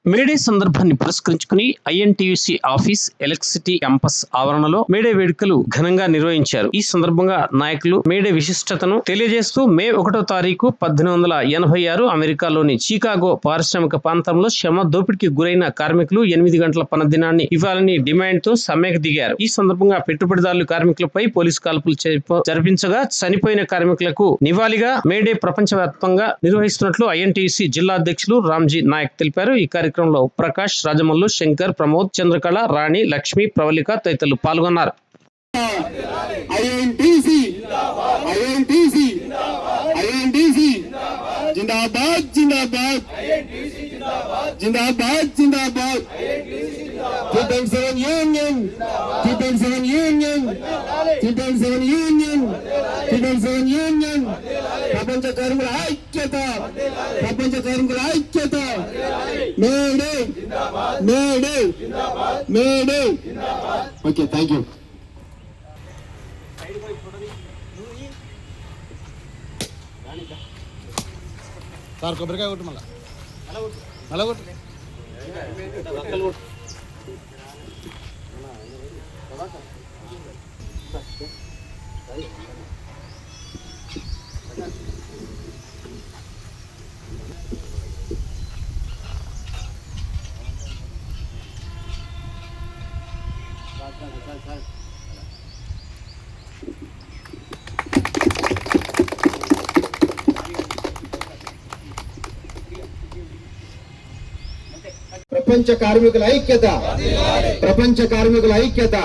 May Day సందర్భాన్ని పురస్కరించుకుని INTUC office electricity campus ఆవరణలో మేడే వేడుకలు ఘనంగా నిర్వహించారు. ఈ సందర్భంగా నాయకులు మేడే విశిష్టతను తెలియజేస్తూ మే 1వ తారీఖు 1886 అమెరికాలోని చికాగో పారిశ్రామిక ప్రాంతంలో శ్రమ దోపిడీకి గురైన కార్మికులు 8 గంటల పనదినాన్ని ఇవ్వాలని డిమాండ్ తో సమ్మెకు దిగారు. ఈ సందర్భంగా పెట్టుబడిదారులు కార్మికులపై పోలీసు కాల్పులు జరిపించగా చనిపోయిన కార్మికులకు నివాళిగా మేడే ప్రపంచవ్యాప్తంగా నిర్వహిస్తున్నట్లు ఐఎన్టీయూసీ జిల్లా అధ్యక్షులు రామ్జీ నాయక్ తెలిపారు. ఈ కార్యక్రమంలో ప్రకాష్, రాజమల్లు, శంకర్, ప్రమోద్, చంద్రకళ, రాణి, లక్ష్మి, ప్రవళిక తదితరులు పాల్గొన్నారు. जिंदाबाद जिंदाबाद जिंदाबाद जिंदाबाद 2.7 यूनियन 2.7 यूनियन 2.7 यूनियन 2.7 यूनियन ప్రపంచ కార్మికుల ఐక్యత ప్రపంచ కార్మికుల ఐక్యత May Day May Day May Day okay thank you sir కొబ్బరికాయ కొట్టు మళ్ళా మళ్ళా కొట్టు ప్రపంచ కార్మికుల ఐక్యత ప్రపంచ కార్మికుల ఐక్యత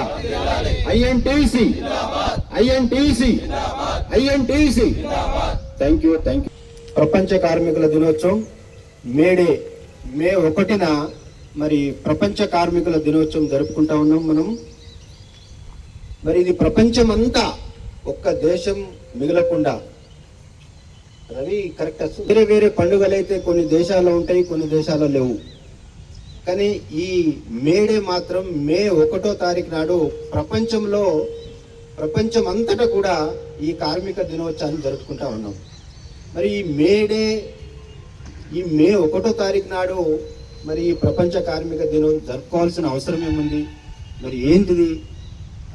INTUC INTUC INTUC thank you thank you. ప్రపంచ కార్మికుల దినోత్సవం మే 1న మరి ప్రపంచ కార్మికుల దినోత్సవం జరుపుకుంటా ఉన్నాం మనం. మరి ఇది ప్రపంచమంతా ఒక్క దేశం మిగలకుండా రవి కరెక్ట్. వేరే వేరే పండుగలు అయితే కొన్ని దేశాల్లో ఉంటాయి, కొన్ని దేశాల్లో లేవు. కానీ ఈ మేడే మాత్రం మే 1వ తారీఖు నాడు ప్రపంచం అంతటా కూడా ఈ కార్మిక దినోత్సవాన్ని జరుపుకుంటా ఉన్నాం. మరి ఈ మే 1వ తారీఖు నాడు మరి ఈ ప్రపంచ కార్మిక దినం జరుపుకోవాల్సిన అవసరం ఏముంది, మరి ఏంటిది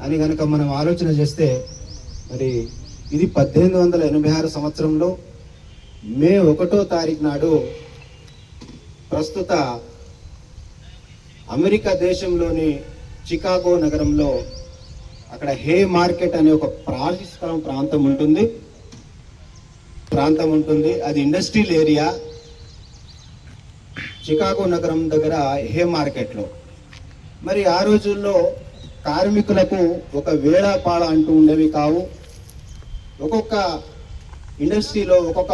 అని కనుక మనం ఆలోచన చేస్తే మరి ఇది 1886 సంవత్సరంలో మే 1వ తారీఖు నాడు ప్రస్తుత అమెరికా దేశంలోని చికాగో నగరంలో అక్కడ హే మార్కెట్ అనే ఒక పారిశ్రామిక ప్రాంతం ఉంటుంది. అది ఇండస్ట్రియల్ ఏరియా చికాగో నగరం దగ్గర హే మార్కెట్లో. మరి ఆ రోజుల్లో కార్మికులకు ఒక వేళాపాళ అంటూ ఉండేవి కావు. ఒక్కొక్క ఇండస్ట్రీలో ఒక్కొక్క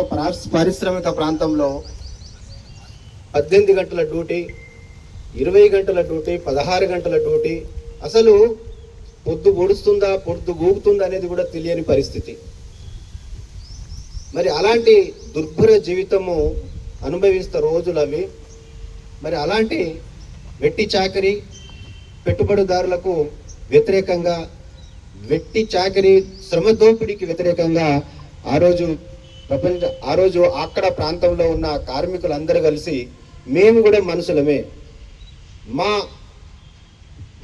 పారిశ్రామిక ప్రాంతంలో 18 గంటల డ్యూటీ, 20 గంటల డ్యూటీ, 16 గంటల డ్యూటీ, అసలు పొద్దు పొడుస్తుందా పొద్దు గూగుతుందా అనేది కూడా తెలియని పరిస్థితి. మరి అలాంటి దుర్భర జీవితము అనుభవిస్తున్న రోజులు అవి. మరి అలాంటి వెట్టి చాకరీ పెట్టుబడిదారులకు వ్యతిరేకంగా, వెట్టి చాకరీ శ్రమ దోపిడీకి వ్యతిరేకంగా ఆ రోజు అక్కడ ప్రాంతంలో ఉన్న కార్మికులందరూ కలిసి మేము కూడా మనుషులమే,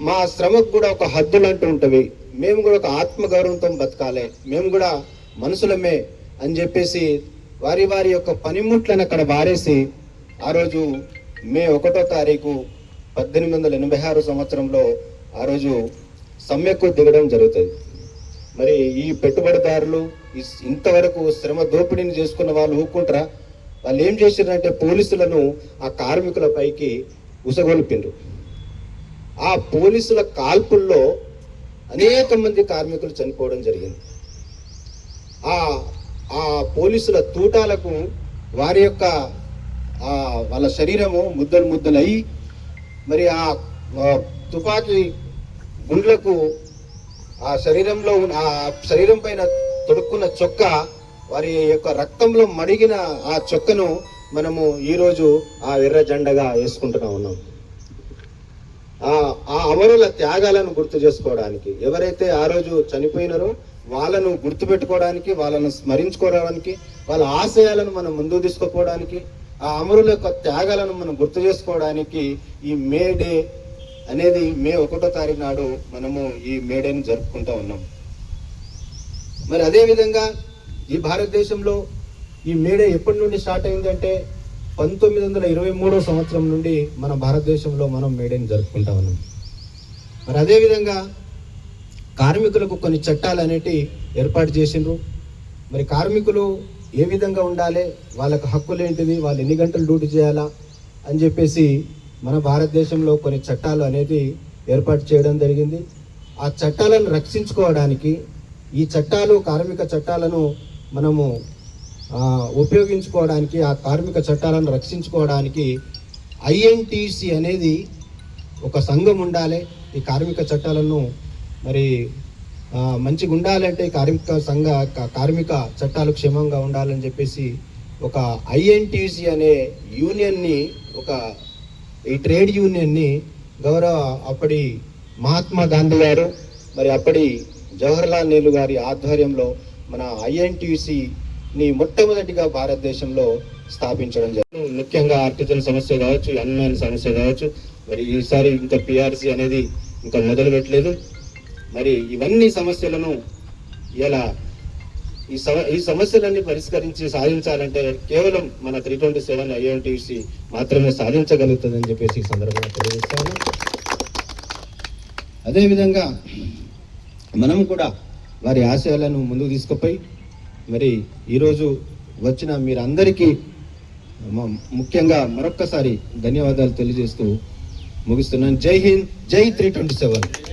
మా శ్రమకు కూడా ఒక హద్దులు అంటూ ఉంటవి, మేము కూడా ఒక ఆత్మగౌరవంతో బతకాలి, మేము కూడా మనుషులమే అని చెప్పేసి వారి యొక్క పనిముట్లను అక్కడ వారేసి ఆ రోజు మే 1వ తారీఖు 1886 సంవత్సరంలో ఆ రోజు సమ్మెకు దిగడం జరుగుతుంది. మరి ఈ పెట్టుబడిదారులు ఇంతవరకు శ్రమ దోపిడీని చేసుకున్న వాళ్ళు ఊరుకుంటారా? వాళ్ళు ఏం చేశారంటే పోలీసులను ఆ కార్మికుల పైకి ఉసగొల్పిండ్రు. ఆ పోలీసుల కాల్పుల్లో అనేక మంది కార్మికులు చనిపోవడం జరిగింది. ఆ పోలీసుల తూటాలకు వారి యొక్క వాళ్ళ శరీరము ముద్దలయ్యి మరి ఆ తుపాకీ గుండ్లకు ఆ శరీరం పైన తొడుక్కున్న చొక్కా, వారి యొక్క రక్తంలో మడిగిన ఆ చొక్కను మనము ఈరోజు ఆ ఎర్ర జెండగా వేసుకుంటున్నా ఉన్నాం. ఆ అమరుల త్యాగాలను గుర్తు చేసుకోవడానికి, ఎవరైతే ఆ రోజు చనిపోయినారో వాళ్ళను గుర్తుపెట్టుకోవడానికి, వాళ్ళను స్మరించుకోవడానికి, వాళ్ళ ఆశయాలను మనం ముందుకు తీసుకుపోవడానికి, ఆ అమరుల యొక్క త్యాగాలను మనం గుర్తు చేసుకోవడానికి ఈ మే డే అనేది మే 1వ తారీఖు నాడు మనము ఈ మే డేని జరుపుకుంటా ఉన్నాం. మరి అదే విధంగా ఈ భారతదేశంలో ఈ మే డే ఎప్పటి నుండి స్టార్ట్ అయిందంటే 1923 సంవత్సరం నుండి మన భారతదేశంలో మనం మే డేని జరుపుకుంటా ఉన్నాం. మరి అదేవిధంగా కార్మికులకు కొన్ని చట్టాలు అనేటివి ఏర్పాటు చేసిండ్రు. మరి కార్మికులు ఏ విధంగా ఉండాలి, వాళ్ళకు హక్కులు ఏంటిది, వాళ్ళు ఎన్ని గంటలు డ్యూటీ చేయాలా అని చెప్పేసి మన భారతదేశంలో కొన్ని చట్టాలు అనేది ఏర్పాటు చేయడం జరిగింది. ఆ చట్టాలను రక్షించుకోవడానికి, ఈ చట్టాలు కార్మిక చట్టాలను మనము ఉపయోగించుకోవడానికి, ఆ కార్మిక చట్టాలను రక్షించుకోవడానికి ఐఎన్టీసీ అనేది ఒక సంఘం ఉండాలి. ఈ కార్మిక చట్టాలను మరి మంచిగా ఉండాలంటే కార్మిక చట్టాలు క్షేమంగా ఉండాలని చెప్పేసి ఒక ఐఎన్టీసీ అనే యూనియన్ని, ఈ ట్రేడ్ యూనియన్ని గౌరవ అప్పటి మహాత్మా గాంధీ గారు మరి అప్పటి జవహర్లాల్ నెహ్రూ గారి ఆధ్వర్యంలో మన ఐఎన్టీసీని మొట్టమొదటిగా భారతదేశంలో స్థాపించడం జరిగింది. ముఖ్యంగా ఆర్టిజన్ సమస్య కావచ్చు, అన్మ్యాన్ సమస్య కావచ్చు, మరి ఈసారి ఇంకా పిఆర్సీ అనేది ఇంకా మొదలు పెట్టలేదు. మరి ఇవన్నీ సమస్యలను ఇలా ఈ సమస్యలన్నీ పరిష్కరించి సాధించాలంటే కేవలం మన 327 ఐఎన్టీసీ మాత్రమే సాధించగలుగుతుందని చెప్పేసి ఈ సందర్భంగా తెలియజేస్తాను. అదేవిధంగా మనం కూడా వారి ఆశయాలను ముందుకు తీసుకుపోయి మరి ఈరోజు వచ్చిన మీరందరికీ ముఖ్యంగా మరొక్కసారి ధన్యవాదాలు తెలియజేస్తూ ముగిస్తున్నాను. జై హింద్, జై 327.